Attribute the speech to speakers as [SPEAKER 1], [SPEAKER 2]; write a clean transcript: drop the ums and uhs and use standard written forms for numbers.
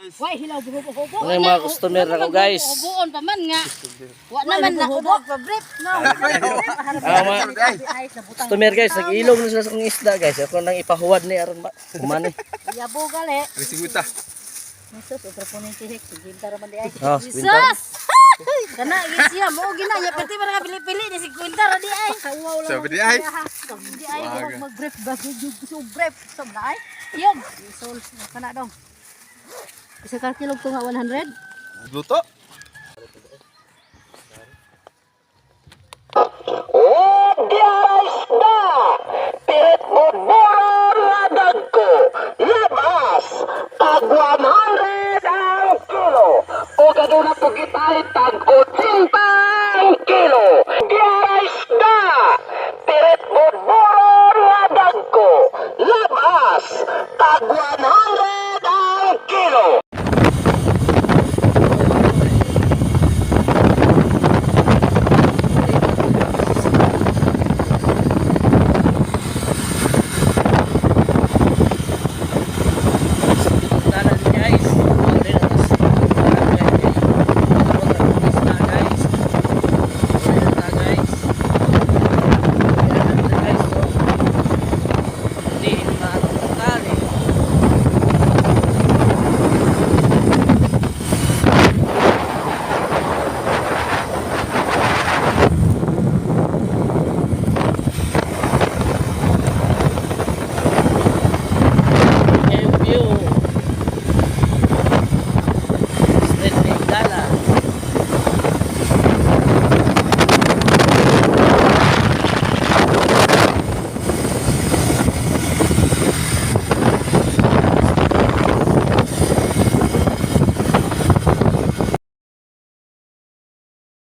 [SPEAKER 1] Why hilaw buho-buho?
[SPEAKER 2] Ano yung mga customer ako guys?
[SPEAKER 1] Buon pa man nga. Wa naman na ubo pa brief. No.
[SPEAKER 2] Customer guys, nag-ilog na sila sa kong isda guys. Ako nang ipahuwad ni aron ba? Kumani.
[SPEAKER 1] Yabo gali.
[SPEAKER 3] Resiguta.
[SPEAKER 1] Sus, otro punin tihik. Ginta raman di ay.
[SPEAKER 2] Oh,
[SPEAKER 1] Sus! Kana siya mo gina ya pati man pili-pili ni si Quinta ra di ay. Wow lang.
[SPEAKER 3] Sabi di ay.
[SPEAKER 1] Di ay mag-brief ba so brief sab na ay. Yun. Sol kana dong. Isa ka kilo to nga 100.
[SPEAKER 3] Luto.
[SPEAKER 4] Guys na! Pirit mo mura nga dagko. Labas! Tag 100 ang kilo. O gano'n na po kita tag 80